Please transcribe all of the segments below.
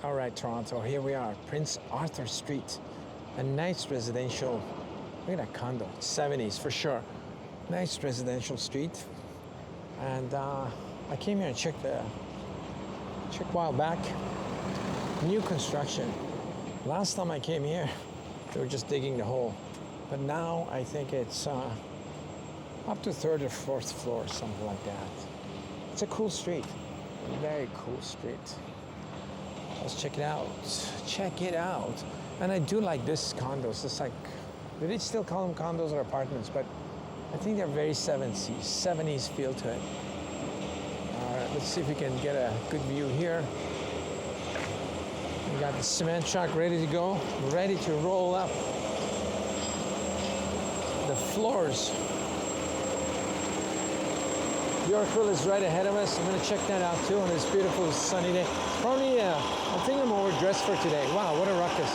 All right, Toronto, here we are, Prince Arthur Street. A nice residential, look at that condo, 70s for sure. Nice residential street. And I came here and checked a while back. New construction. Last time I came here, they were just digging the hole. But now I think it's up to third or fourth floor, something like that. It's a cool street, a very cool street. Let's check it out. Check it out. And I do like this condos. It's like, do they still call them condos or apartments? But I think they're very 70s feel to it. All right, let's see if we can get a good view here. We got the cement truck ready to go, ready to roll up. The floors. Yorkville is right ahead of us. I'm gonna check that out too on this beautiful sunny day. Probably, I think I'm overdressed for today. Wow, what a ruckus.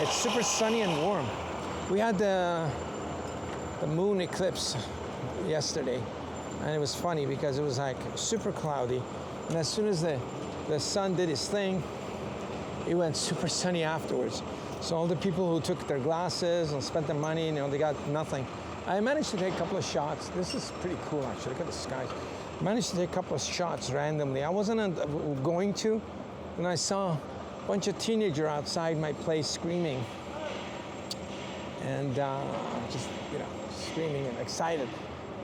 It's super sunny and warm. We had the moon eclipse yesterday, and it was funny because it was like super cloudy, and as soon as the sun did its thing, it went super sunny afterwards. So all the people who took their glasses and spent their money, they got nothing. I managed to take a couple of shots. This is pretty cool, actually. Look at the skies. Managed to take a couple of shots randomly. I wasn't going to, and I saw a bunch of teenagers outside my place screaming, and just screaming and excited.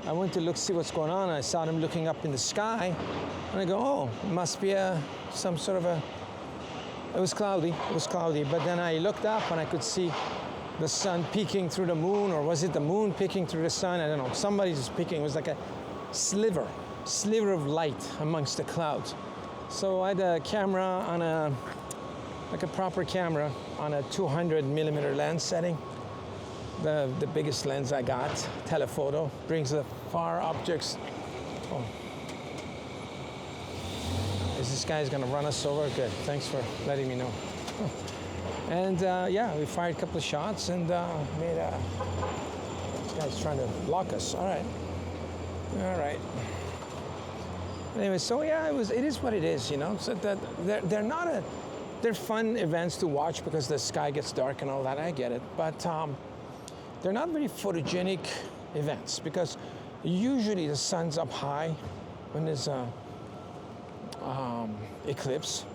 I went to see what's going on. I saw them looking up in the sky, and I go, oh, it must be some sort of a. It was cloudy. It was cloudy, but then I looked up and I could see the sun peeking through the moon, or was it the moon peeking through the sun? I don't know. Somebody just peeking. It was like a sliver of light amongst the clouds. So I had a camera on like a proper camera on a 200 millimeter lens setting. The biggest lens I got, telephoto, brings the far objects. Oh. Is this guy's gonna run us over? Good, thanks for letting me know. And yeah, we fired a couple of shots and made this guy's trying to block us. All right. Anyway, so yeah, it is what it is, So that they're fun events to watch because the sky gets dark and all that. I get it, but they're not very photogenic events because usually the sun's up high when there's a eclipse.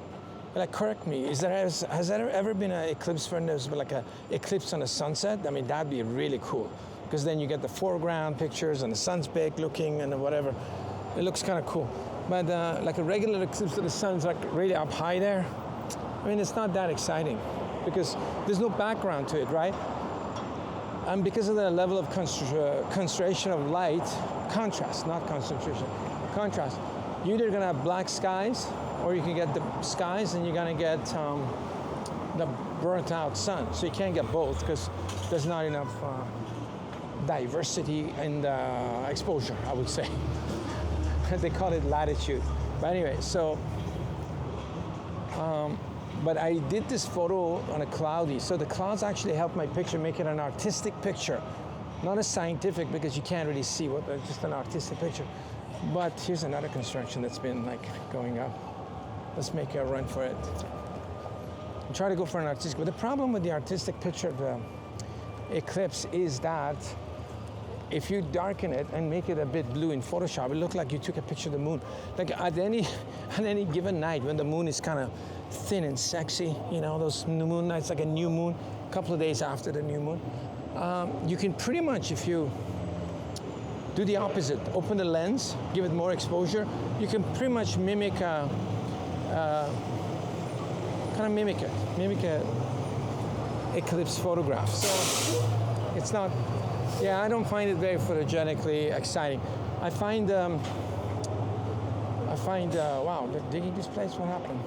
Like, correct me, has there ever been an eclipse when there's like an eclipse on a sunset? I mean, that'd be really cool because then you get the foreground pictures and the sun's big looking and whatever. It looks kind of cool. But like a regular eclipse of the sun's like really up high there. I mean, it's not that exciting because there's no background to it, right? And because of the level of concentration of light, contrast, not concentration, contrast, you're either gonna have black skies or you can get the skies and you're gonna get the burnt out sun. So you can't get both because there's not enough diversity in the exposure, I would say. They call it latitude. But anyway, so, but I did this photo on a cloudy. So the clouds actually helped my picture make it an artistic picture. Not a scientific because you can't really see what, just an artistic picture. But here's another construction that's been like going up. Let's make a run for it. And try to go for an artistic, but the problem with the artistic picture of the eclipse is that if you darken it and make it a bit blue in Photoshop, it looks like you took a picture of the moon. Like at any given night when the moon is kind of thin and sexy, those moon nights, like a new moon, a couple of days after the new moon, you can pretty much, if you do the opposite, open the lens, give it more exposure, you can pretty much mimic a eclipse photograph. So it's not, yeah, I don't find it very photogenically exciting. I find, wow, they're digging this place, what happened?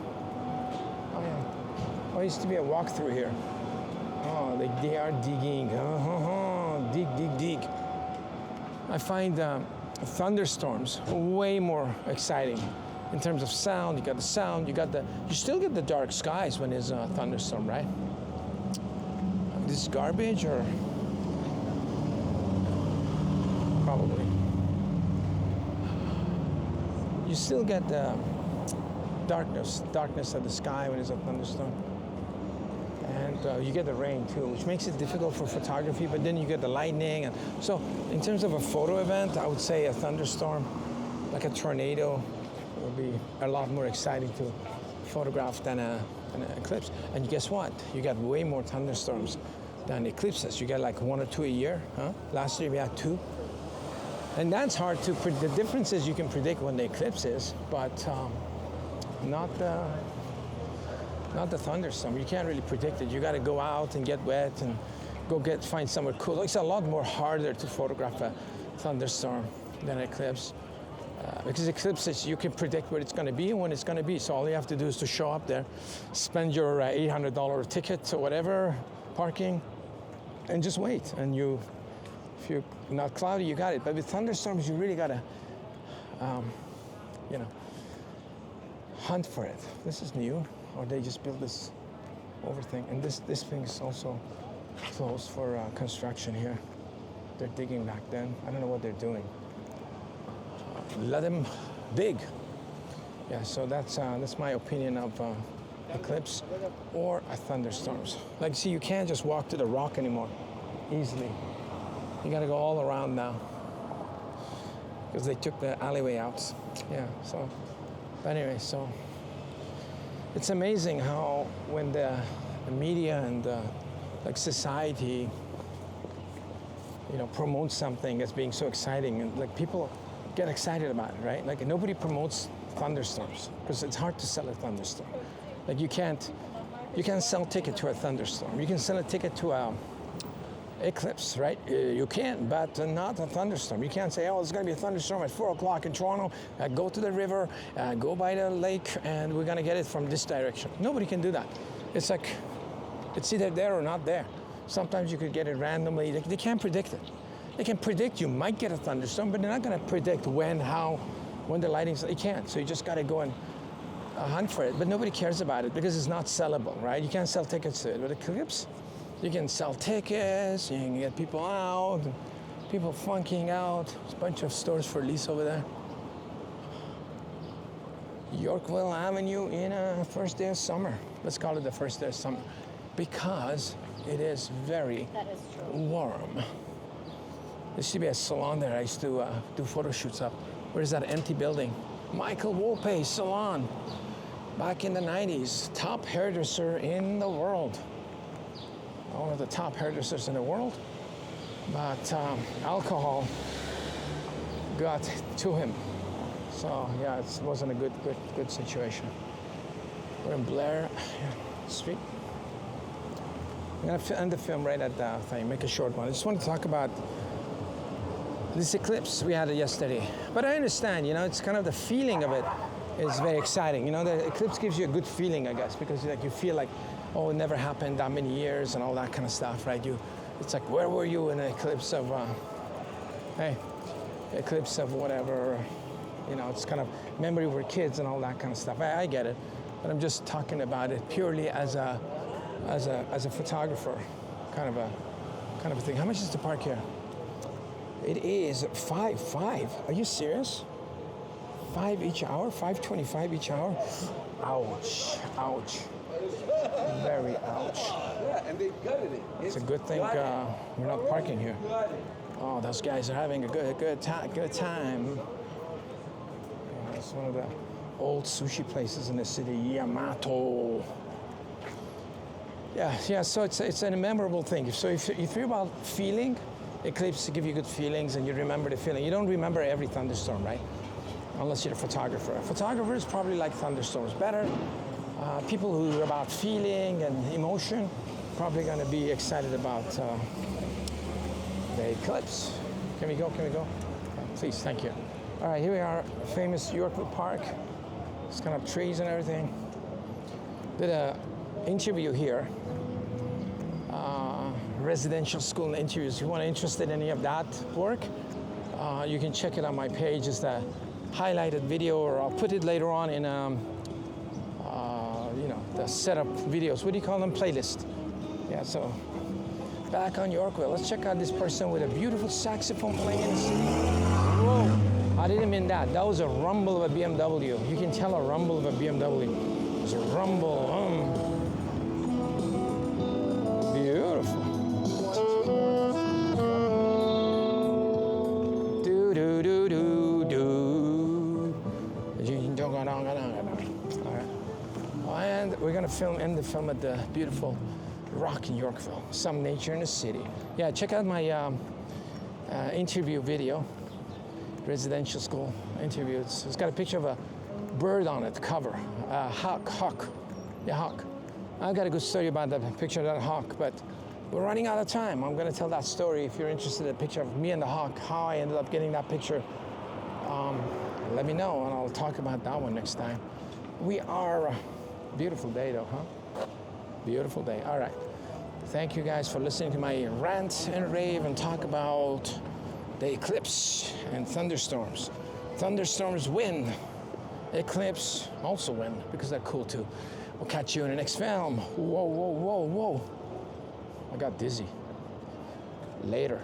Oh yeah, there used to be a walkthrough here. Oh, they are digging, dig. I find thunderstorms way more exciting. In terms of sound, you got the sound, you still get the dark skies when there's a thunderstorm, right? This is garbage or? Probably. You still get the darkness of the sky when it's a thunderstorm. And you get the rain too, which makes it difficult for photography, but then you get the lightning. And so in terms of a photo event, I would say a thunderstorm, like a tornado, would be a lot more exciting to photograph than an eclipse. And guess what? You got way more thunderstorms than eclipses. You get like 1 or 2 a year, huh? Last year we had 2. And that's hard to predict. The difference is you can predict when the eclipse is, but not the thunderstorm. You can't really predict it. You got to go out and get wet and find somewhere cool. It's a lot more harder to photograph a thunderstorm than an eclipse. Because eclipses, you can predict where it's going to be and when it's going to be. So all you have to do is to show up there, spend your $800 ticket or whatever, parking, and just wait. And if you're not cloudy, you got it. But with thunderstorms, you really got to, hunt for it. This is new, or they just built this over thing. And this thing is also closed for construction here. They're digging back then. I don't know what they're doing. Let them dig. Yeah, so that's my opinion of eclipse or a thunderstorms. Like, see, you can't just walk to the rock anymore easily. You got to go all around now because they took the alleyway out. Yeah, so, but anyway, so it's amazing how when the media and like society, promotes something as being so exciting, and like people get excited about it, right? Like nobody promotes thunderstorms because it's hard to sell a thunderstorm. Like you can't sell a ticket to a thunderstorm. You can sell a ticket to a eclipse, right? You can, but not a thunderstorm. You can't say, oh, there's going to be a thunderstorm at 4 o'clock in Toronto. Go to the river, go by the lake, and we're going to get it from this direction. Nobody can do that. It's like, it's either there or not there. Sometimes you could get it randomly. They can't predict it. They can predict you might get a thunderstorm, but they're not going to predict when, how, when the lighting's. You can't. So you just got to go and hunt for it. But nobody cares about it because it's not sellable, right? You can't sell tickets to it. But eclipse, you can sell tickets. You can get people out, people funking out. There's a bunch of stores for lease over there. Yorkville Avenue in a first day of summer. Let's call it the first day of summer because it is very warm. There used to be a salon there. I used to do photo shoots up. Where's that empty building? Michael Wolpe Salon. Back in the 90s, top hairdresser in the world. One of the top hairdressers in the world. But alcohol got to him. So yeah, it wasn't a good situation. We're in Blair Street. I'm gonna end the film right at that thing, make a short one. I just want to talk about this eclipse we had it yesterday. But I understand, it's kind of the feeling of it is very exciting. The eclipse gives you a good feeling, I guess, because you feel like, oh, it never happened that many years and all that kind of stuff, right? It's like, where were you in the eclipse of, eclipse of whatever, it's kind of memory we're kids and all that kind of stuff. I get it, but I'm just talking about it purely as a photographer, kind of a thing. How much is the park here? It is $5. Are you serious? $5 each hour? $5.25 each hour? Ouch! Ouch! Very ouch. Yeah, and they gutted it. It's a good thing we're not parking here. Oh, those guys are having a good time. It's one of the old sushi places in the city, Yamato. Yeah. So it's a memorable thing. So if you're about feeling, eclipse give you good feelings, and you remember the feeling. You don't remember every thunderstorm, right? Unless you're a photographer. Photographers probably like thunderstorms better. People who are about feeling and emotion probably going to be excited about the eclipse. Can we go? Please, thank you. All right, here we are, famous Yorkville Park. It's kind of trees and everything. Did an interview here. Residential school interviews. If you want to interested in any of that work, you can check it on my page. It's the highlighted video, or I'll put it later on in the setup videos. What do you call them? Playlist. Yeah, so back on Yorkville. Let's check out this person with a beautiful saxophone playing in the city. Whoa. I didn't mean that. That was a rumble of a BMW. You can tell a rumble of a BMW. It's a rumble. Beautiful. Do do do do do. All right. And we're gonna end the film at the beautiful rock in Yorkville. Some nature in the city. Yeah, check out my interview video. Residential school interview. It's got a picture of a bird on it, cover. Hawk. Yeah, hawk. I've got a good story about the picture of that hawk, but we're running out of time. I'm going to tell that story. If you're interested in a picture of me and the hawk, how I ended up getting that picture, let me know, and I'll talk about that one next time. We are, beautiful day though, huh? Beautiful day. All right. Thank you guys for listening to my rant and rave and talk about the eclipse and thunderstorms. Thunderstorms win. Eclipse also win because they're cool too. We'll catch you in the next film. Whoa, whoa, whoa, whoa. I got dizzy. Later.